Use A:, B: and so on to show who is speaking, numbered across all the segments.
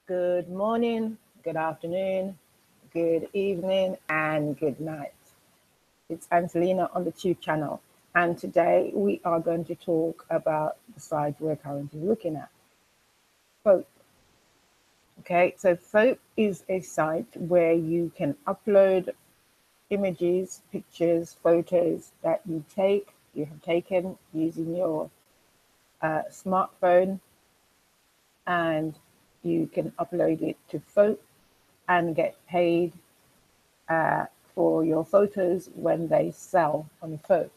A: Good morning, good afternoon, good evening, and good night. It's Angelina on the Tube channel, and today we are going to talk about the site we're currently looking at, Foap. Okay, so Foap is a site where you can upload images, pictures, photos that you have taken using your smartphone, and you can upload it to Foap and get paid uh, for your photos when they sell on the Foap.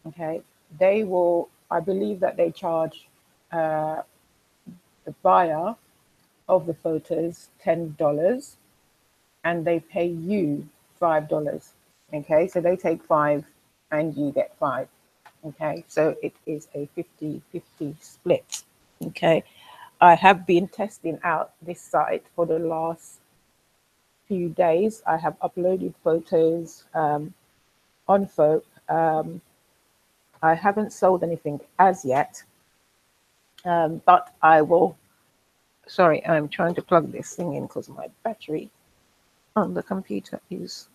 A: Okay, they will. I believe that they charge uh, the buyer of the photos $10, and they pay you $5. Okay, so they take five, and you get five. Okay, so it is a 50-50 split. Okay, I have been testing out this site for the last few days. I have uploaded photos on Foap. I haven't sold anything as yet, but I will. Sorry, I'm trying to plug this thing in because my battery on the computer is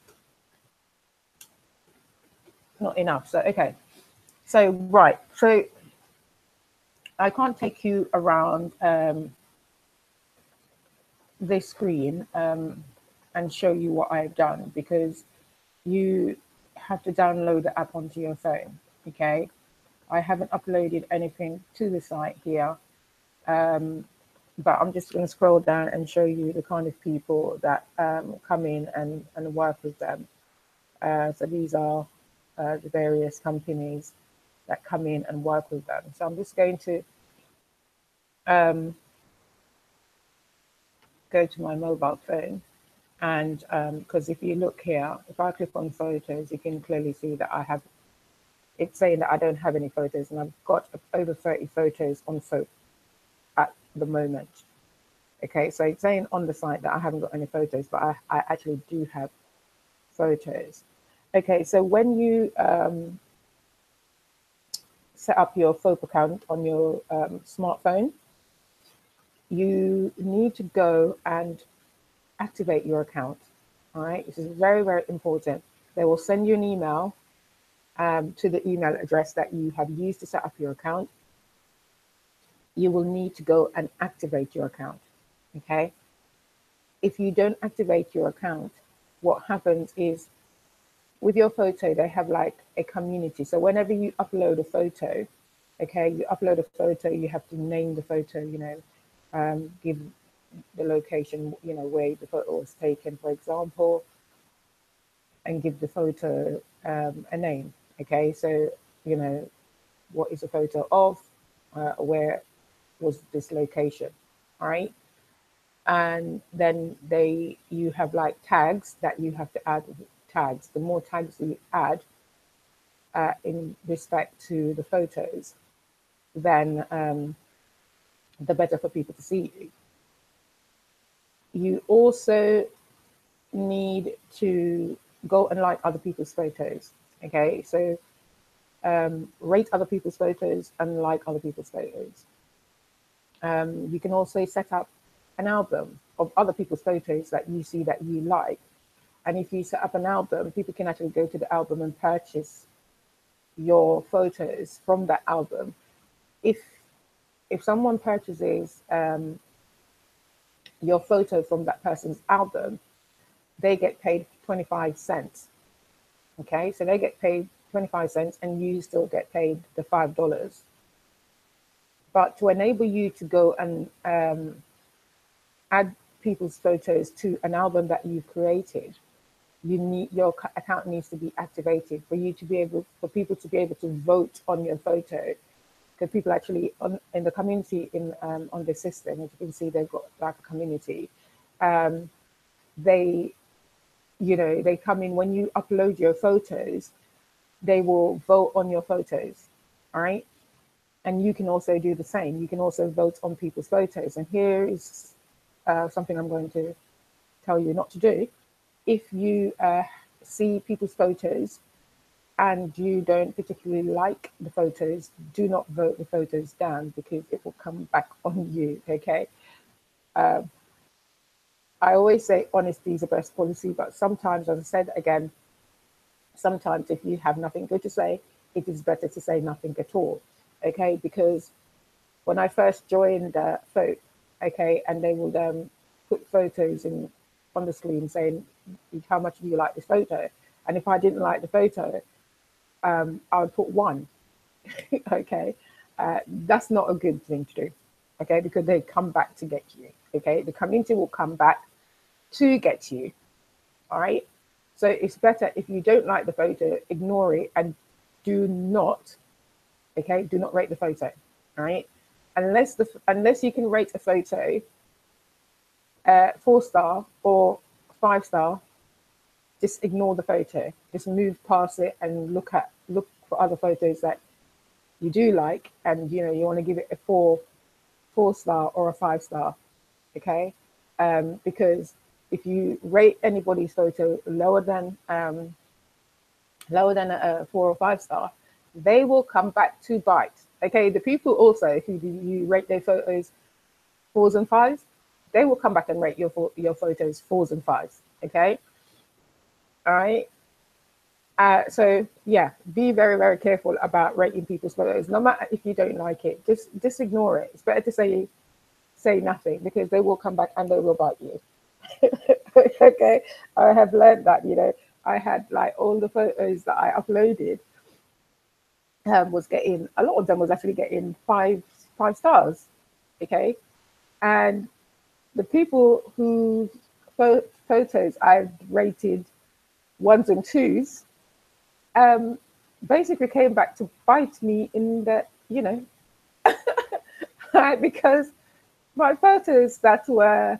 A: not enough. So, okay. So, right. So, I can't take you around this screen and show you what I've done because you have to download the app onto your phone. Okay. I haven't uploaded anything to the site here, but I'm just going to scroll down and show you the kind of people that come in and work with them. So these are the various companies that come in and work with them. So I'm just going to go to my mobile phone. And because if you look here, if I click on photos, you can clearly see that it's saying that I don't have any photos, and I've got over 30 photos on Foap at the moment. Okay, so it's saying on the site that I haven't got any photos, but I actually do have photos. Okay, so when you set up your Foap account on your smartphone, you need to go and activate your account. All right, this is very, very important. They will send you an email to the email address that you have used to set up your account. You will need to go and activate your account. Okay, if you don't activate your account, what happens is with your photo, they have like a community. So whenever you upload a photo, okay, you upload a photo, you have to name the photo, give the location, where the photo was taken, for example, and give the photo a name. Okay, so, what is a photo of, where was this location, all right? And then you have like tags that you have to add. Tags, the more tags you add in respect to the photos, then the better for people to see you. You also need to go and like other people's photos. Okay, so rate other people's photos and like other people's photos. You can also set up an album of other people's photos that you see that you like. And if you set up an album, people can actually go to the album and purchase your photos from that album. If someone purchases your photo from that person's album, they get paid 25 cents. Okay, so they get paid 25 cents and you still get paid the $5. But to enable you to go and add people's photos to an album that you've created, your account needs to be activated for people to be able to vote on your photo. Because people actually in the community on the system, as you can see, they've got like a community. They they come in when you upload your photos, they will vote on your photos, all right? And you can also do the same. You can also vote on people's photos. And here is something I'm going to tell you not to do. If you see people's photos and you don't particularly like the photos, do not vote the photos down because it will come back on you, okay? I always say honesty is the best policy, but sometimes, as I said again, sometimes if you have nothing good to say, it is better to say nothing at all. Okay, because when I first joined Foap, okay, and they would put photos in on the screen saying how much do you like this photo, and if I didn't like the photo, I would put one. Okay, that's not a good thing to do. Okay, because they come back to get you. Okay, the community will come back to get you. All right. So it's better if you don't like the photo, ignore it and do not, okay, do not rate the photo. All right. Unless you can rate a photo 4 star or 5 star, just ignore the photo. Just move past it and look for other photos that you do like, and you want to give it a 4 star or a 5 star. Okay, because if you rate anybody's photo lower than a 4 or 5 star, they will come back to bite. Okay, the people also who do you rate their photos 4s and 5s, they will come back and rate your photos 4s and 5s. Okay, all right. So yeah, be very very careful about rating people's photos. No matter if you don't like it, just ignore it. It's better to say nothing because they will come back and they will bite you. Okay, I have learned that. I had like all the photos that I uploaded was getting a lot of them was actually getting five stars. Okay, and the people whose photos I've rated 1s and 2s um, basically came back to bite me in the right, because my photos that were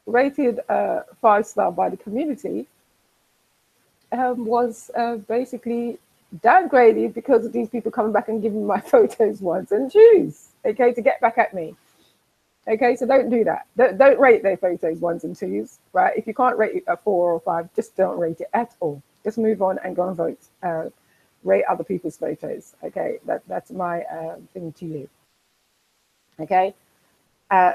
A: rated 5 star by the community was basically downgraded because of these people coming back and giving my photos 1s and 2s, okay, to get back at me. Okay, so don't do that. Don't rate their photos 1s and 2s, right? If you can't rate it a 4 or 5, just don't rate it at all. Just move on and go and vote. Rate other people's photos. Okay, that's my thing to you. Okay,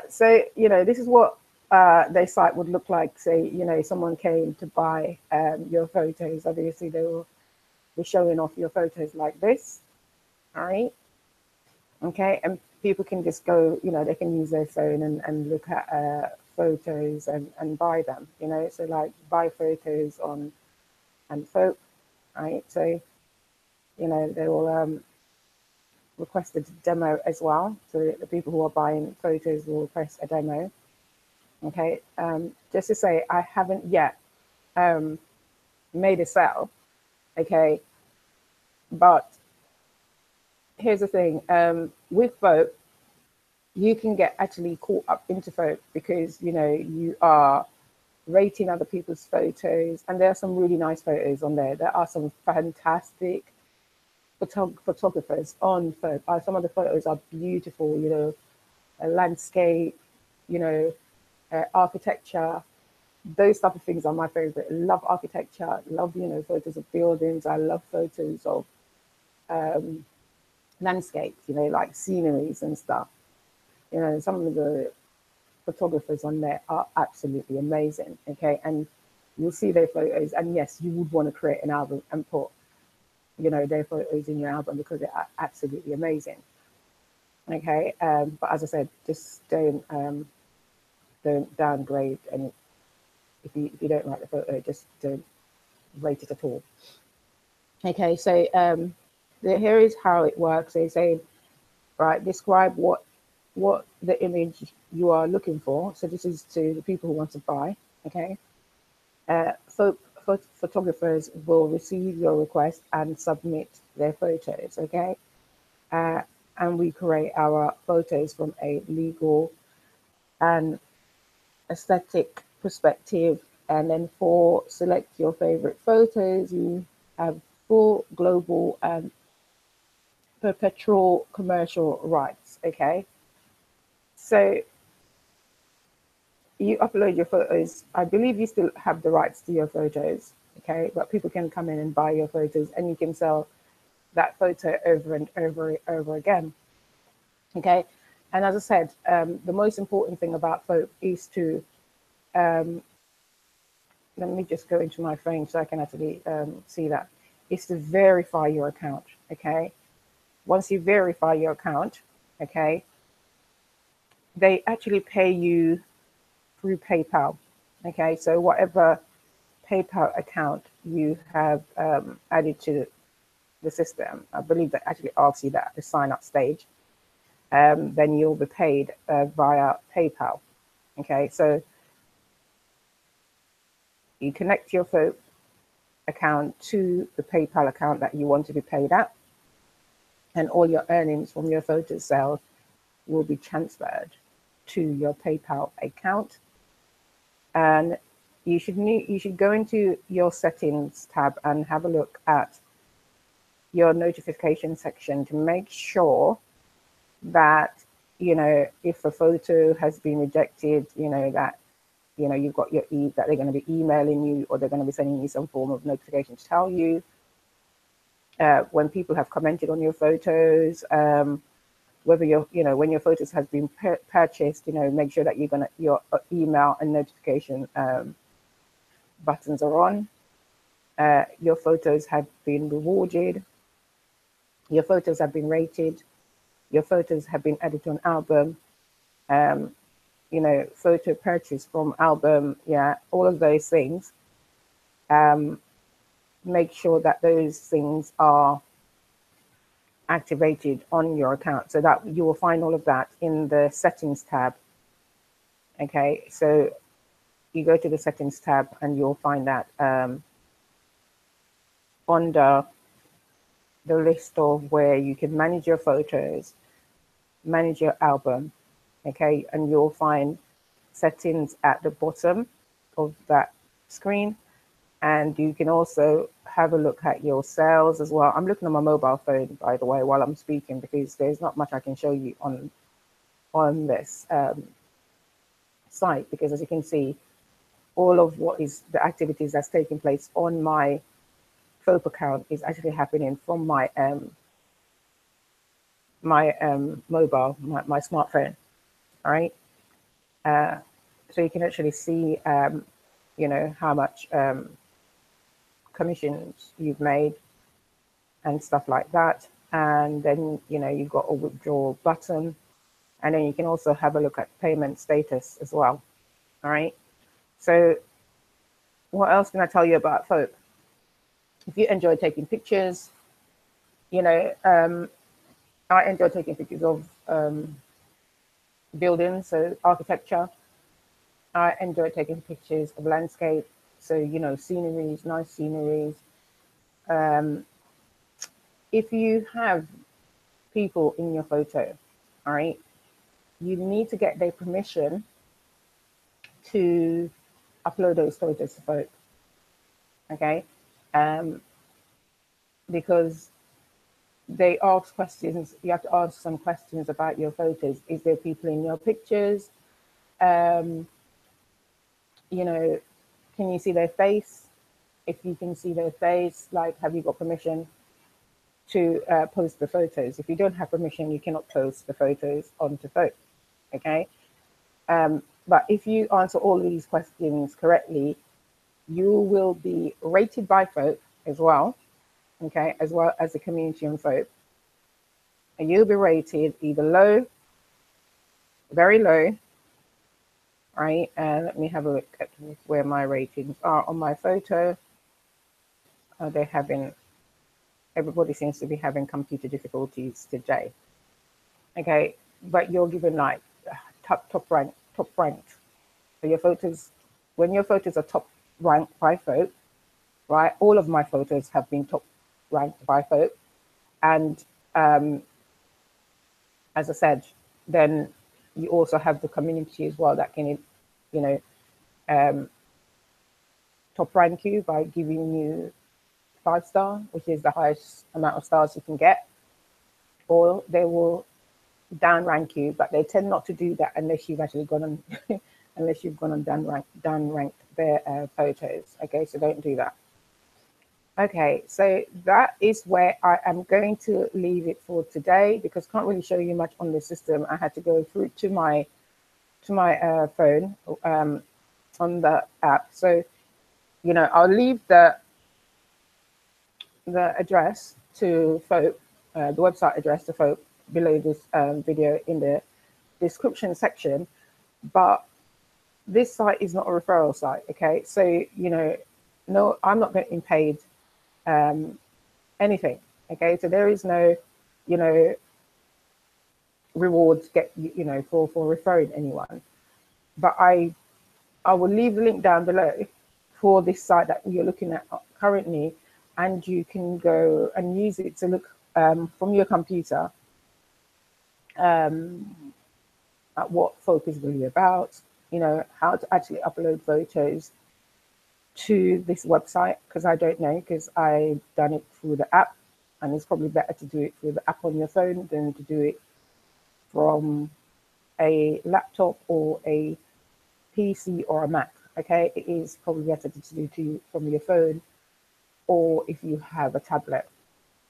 A: so this is what their site would look like. Say someone came to buy your photos. Obviously, they will be showing off your photos like this. All right. Okay, and people can just go, they can use their phone and look at photos and buy them, so like buy photos on and Foap, right? So, they will request a demo as well. So the people who are buying photos will request a demo. Okay, just to say, I haven't yet made a sale, okay, but here's the thing, with Foap, you can get actually caught up into Foap because you are rating other people's photos, and there are some really nice photos on there. There are some fantastic photographers on Foap. Some of the photos are beautiful, a landscape, you know, architecture. Those type of things are my favorite. I love architecture. Love photos of buildings. I love photos of landscapes. Like sceneries and stuff. Some of the photographers on there are absolutely amazing. Okay, and you'll see their photos, and yes, you would want to create an album and put their photos in your album because they're absolutely amazing. Okay, but as I said, just don't downgrade, and if you don't like the photo, just don't rate it at all. Okay, so here is how it works. They say, right, describe what the image you are looking for. So this is to the people who want to buy. Okay, photographers will receive your request and submit their photos. Okay, uh, and we create our photos from a legal and aesthetic perspective. And then for select your favorite photos, you have full global and perpetual commercial rights. Okay, so you upload your photos. I believe you still have the rights to your photos. Okay, but people can come in and buy your photos, and you can sell that photo over and over again. Okay, And as I said, the most important thing about Foap is to, let me just go into my phone so I can actually see that, is to verify your account, okay? Once you verify your account, okay, they actually pay you through PayPal, okay? So whatever PayPal account you have added to the system, I believe that actually asks you that at the sign up stage, then you'll be paid via PayPal. Okay, so you connect your Foap account to the PayPal account that you want to be paid at, and all your earnings from your photo sales will be transferred to your PayPal account. And you should go into your settings tab and have a look at your notification section to make sure that, you know, if a photo has been rejected, you know, that, you know, you've got your that they're going to be emailing you, or they're going to be sending you some form of notification to tell you when people have commented on your photos, whether you know, when your photos has been purchased, you know, make sure that your email and notification buttons are on. Your photos have been rewarded. Your photos have been rated. Your photos have been added to an album. You know, photo purchase from album, yeah, all of those things. Make sure that those things are activated on your account, so that you will find all of that in the settings tab. Okay, so you go to the settings tab and you'll find that under the list of where you can manage your photos, manage your album, okay, and you'll find settings at the bottom of that screen. And you can also have a look at your sales as well. I'm looking on my mobile phone, by the way, while I'm speaking, because there's not much I can show you on this site, because as you can see, all of what is the activities that's taking place on my Foap account is actually happening from my mobile, my smartphone. All right. So you can actually see, you know, how much commissions you've made and stuff like that. And then, you know, you've got a withdrawal button, and then you can also have a look at payment status as well. All right. So what else can I tell you about Foap? If you enjoy taking pictures, you know, I enjoy taking pictures of buildings, so architecture. I enjoy taking pictures of landscape, so, you know, sceneries, nice sceneries. If you have people in your photo, all right, you need to get their permission to upload those photos to Foap, okay? Because they ask questions, you have to answer some questions about your photos. Is there people in your pictures? You know, can you see their face? If you can see their face, like, have you got permission to post the photos? If you don't have permission, you cannot post the photos onto Foap, okay? But if you answer all of these questions correctly, you will be rated by Foap as well, okay, as well as the community on Foap. And you'll be rated either low, very low, right? And let me have a look at where my ratings are on my photo. They're having, everybody seems to be having computer difficulties today. Okay, but you're given like top ranked. So your photos, when your photos are top ranked by Foap, right? All of my photos have been top ranked by Foap. And as I said, then you also have the community as well that can, you know, top rank you by giving you 5-star, which is the highest amount of stars you can get, or they will down rank you, but they tend not to do that unless you've actually gone on, unless you've gone on down ranked their photos. Okay, so don't do that. Okay, so that is where I am going to leave it for today, because I can't really show you much on the system. I had to go through to my phone on the app. So, you know, I'll leave the address to Foap, the website address to Foap below this video in the description section. But this site is not a referral site, okay? So, you know, no, I'm not getting paid anything, okay? So there is no, you know, rewards get, you know, for referring anyone. But I will leave the link down below for this site that you're looking at currently, and you can go and use it to look from your computer at what Foap is really about, you know, how to actually upload photos to this website, because I don't know, because I've done it through the app, and it's probably better to do it through the app on your phone than to do it from a laptop or a PC or a Mac. Okay, it is probably better to do it from your phone, or if you have a tablet,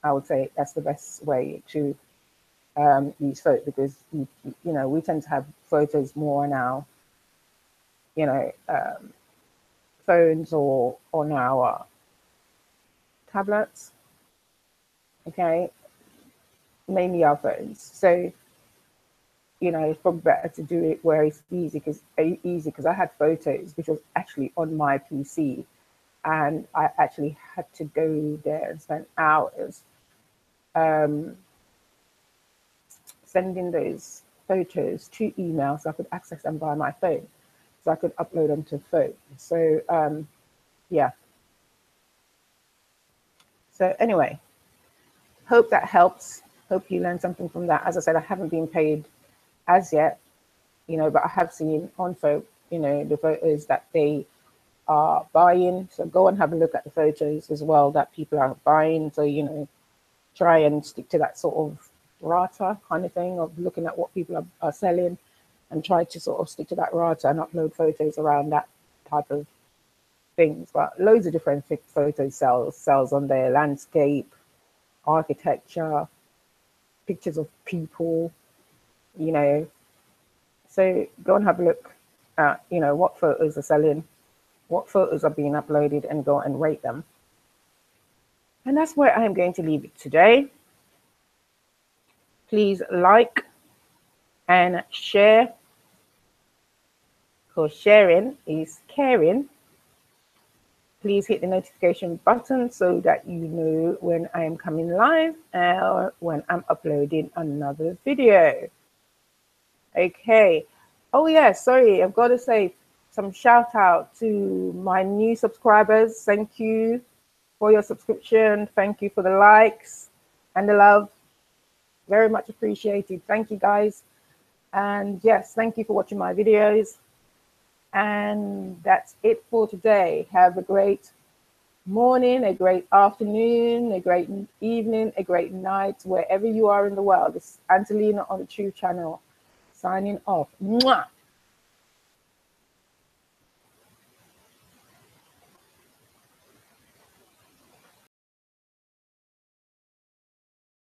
A: I would say that's the best way to use Foap, because you know, we tend to have photos more on our, you know, phones or on our tablets. Okay, mainly our phones. So, you know, it's probably better to do it where it's easy, because I had photos which was actually on my PC, and I actually had to go there and spend hours sending those photos to email so I could access them via my phone, so I could upload them to Foap. So yeah. So anyway, hope that helps. Hope you learned something from that. As I said, I haven't been paid as yet, you know, but I have seen on Foap, you know, the photos that they are buying. So go and have a look at the photos as well that people are buying. So, you know, try and stick to that sort of rata kind of thing of looking at what people are selling, and try to sort of stick to that rata and upload photos around that type of things. But loads of different photos sells on there: landscape, architecture, pictures of people, you know. So go and have a look at, you know, what photos are selling, what photos are being uploaded, and go and rate them. And that's where I am going to leave it today. Please like and share, because sharing is caring. Please hit the notification button so that you know when I am coming live or when I'm uploading another video. Okay. Oh yeah, sorry, I've got to say some shout out to my new subscribers. Thank you for your subscription. Thank you for the likes and the love. Very much appreciated. Thank you guys. And yes, thank you for watching my videos. And that's it for today. Have a great morning, a great afternoon, a great evening, a great night, wherever you are in the world. This is Angelina on the True Channel, signing off. Mwah!